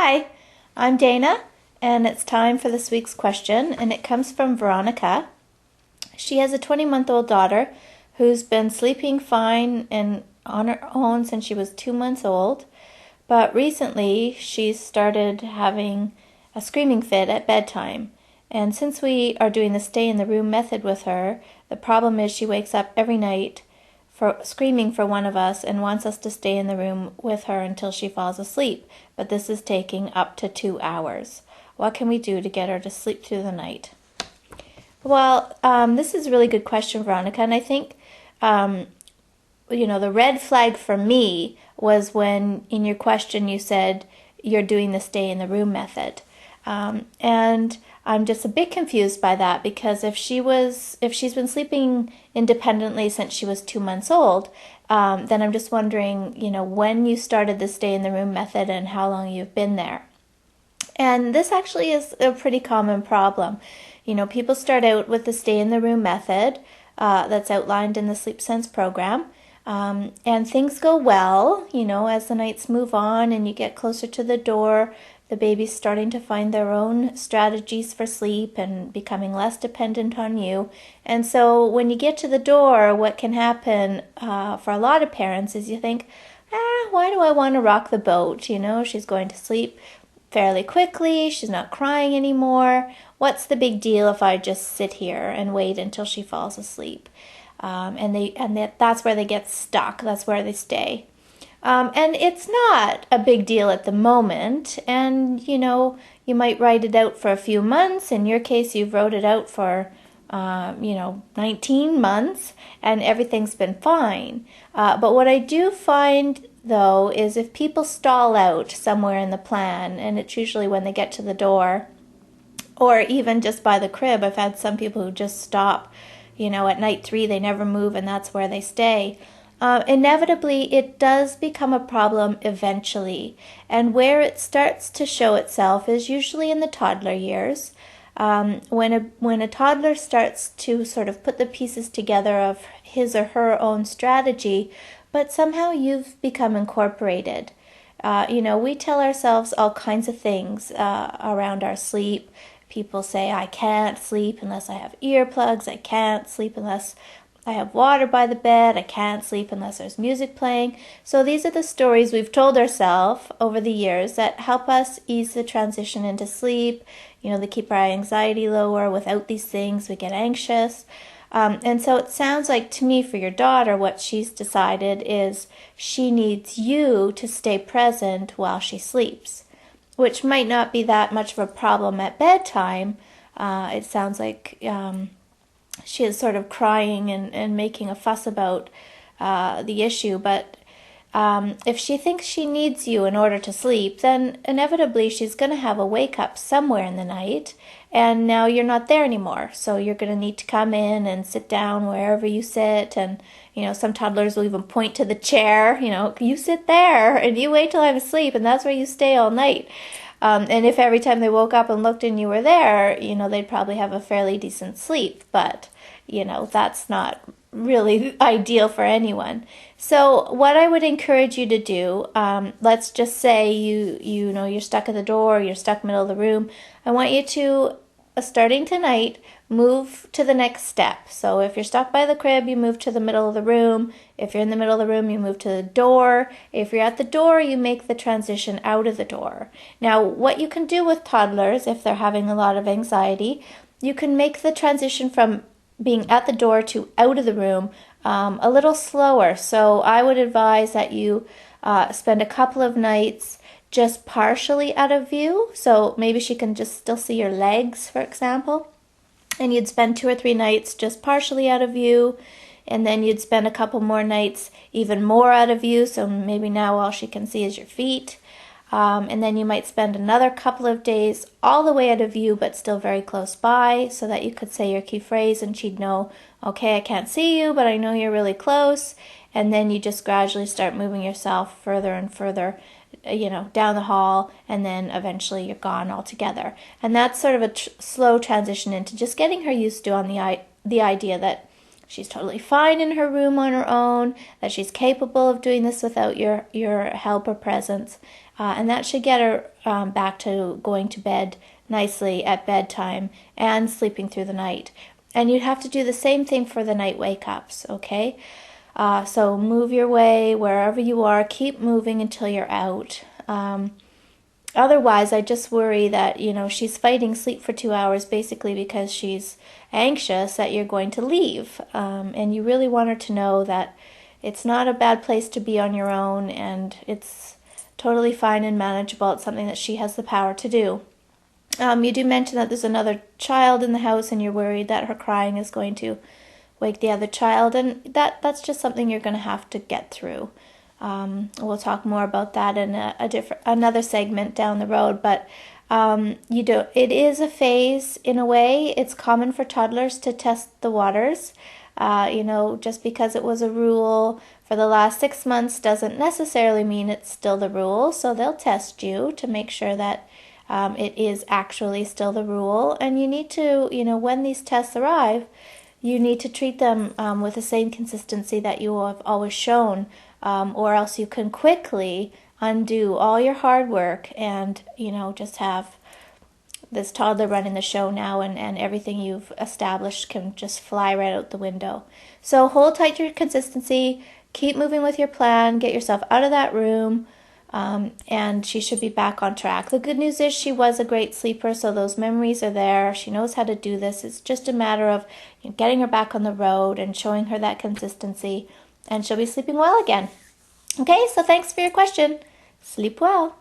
Hi, I'm Dana, and it's time for this week's question, and it comes from Veronica. She has a 20-month-old daughter who's been sleeping fine and on her own since she was 2 months old, but recently she's started having a screaming fit at bedtime. And since we are doing the stay in the room method with her, the problem is she wakes up every night for screaming for one of us and wants us to stay in the room with her until she falls asleep, but this is taking up to 2 hours. What can we do to get her to sleep through the night? Well, this is a really good question, Veronica, and I think the red flag for me was when in your question you said you're doing the stay in the room method. And I'm just a bit confused by that, because if she's been sleeping independently since she was 2 months old, then I'm just wondering, when you started the stay in the room method and how long you've been there. And this actually is a pretty common problem. People start out with the stay in the room method that's outlined in the Sleep Sense program. And things go well, as the nights move on and you get closer to the door, the baby's starting to find their own strategies for sleep and becoming less dependent on you. And so when you get to the door, what can happen for a lot of parents is you think, why do I want to rock the boat? She's going to sleep fairly quickly. She's not crying anymore. What's the big deal if I just sit here and wait until she falls asleep? That's where they get stuck. That's where they stay. And it's not a big deal at the moment. And, you might write it out for a few months. In your case, you've wrote it out for, 19 months, and everything's been fine. But what I do find, though, is if people stall out somewhere in the plan, and it's usually when they get to the door, or even just by the crib. I've had some people who just stop, at night 3, they never move, and that's where they stay. Inevitably, it does become a problem eventually. And where it starts to show itself is usually in the toddler years. When a toddler starts to sort of put the pieces together of his or her own strategy, but somehow you've become incorporated. We tell ourselves all kinds of things around our sleep. People say, I can't sleep unless I have earplugs. I can't sleep unless I have water by the bed. I can't sleep unless there's music playing. So these are the stories we've told ourselves over the years that help us ease the transition into sleep. They keep our anxiety lower. Without these things, we get anxious. And so it sounds like to me, for your daughter, what she's decided is she needs you to stay present while she sleeps, which might not be that much of a problem at bedtime. It sounds like she is sort of crying and making a fuss about the issue. But if she thinks she needs you in order to sleep, then inevitably she's going to have a wake-up somewhere in the night, and now you're not there anymore. So you're going to need to come in and sit down wherever you sit, and some toddlers will even point to the chair, you sit there and you wait till I'm asleep, and that's where you stay all night. And if every time they woke up and looked and you were there, they'd probably have a fairly decent sleep. But, that's not really ideal for anyone. So what I would encourage you to do, let's just say you're stuck at the door, you're stuck middle of the room. I want you to, starting tonight, move to the next step. So if you're stuck by the crib, you move to the middle of the room. If you're in the middle of the room, you move to the door. If you're at the door, you make the transition out of the door. Now, what you can do with toddlers, if they're having a lot of anxiety, you can make the transition from being at the door to out of the room a little slower. So I would advise that you spend a couple of nights just partially out of view. So maybe she can just still see your legs, for example. And you'd spend 2 or 3 nights just partially out of view, and then you'd spend a couple more nights even more out of view, so maybe now all she can see is your feet. And then you might spend another couple of days all the way out of view, but still very close by, so that you could say your key phrase and she'd know, okay, I can't see you, but I know you're really close. And then you just gradually start moving yourself further and further, down the hall, and then eventually you're gone altogether. And that's sort of a slow transition into just getting her used to on the idea that she's totally fine in her room on her own, that she's capable of doing this without your help or presence. And that should get her back to going to bed nicely at bedtime and sleeping through the night. And you'd have to do the same thing for the night wake-ups, okay? So move your way wherever you are. Keep moving until you're out. Otherwise, I just worry that, she's fighting sleep for 2 hours basically because she's anxious that you're going to leave. And you really want her to know that it's not a bad place to be on your own, and it's totally fine and manageable. It's something that she has the power to do. You do mention that there's another child in the house and you're worried that her crying is going to wake the other child, and that's just something you're going to have to get through. We'll talk more about that in another segment down the road, but it is a phase in a way. It's common for toddlers to test the waters. Just because it was a rule for the last 6 months doesn't necessarily mean it's still the rule. So they'll test you to make sure that it is actually still the rule. And you need to, when these tests arrive, you need to treat them with the same consistency that you have always shown, or else you can quickly undo all your hard work and, just have this toddler running the show now, and everything you've established can just fly right out the window. So hold tight to your consistency, keep moving with your plan, get yourself out of that room, and she should be back on track. The good news is she was a great sleeper, so those memories are there. She knows how to do this. It's just a matter of getting her back on the road and showing her that consistency, and she'll be sleeping well again. Okay, so thanks for your question. Sleep well.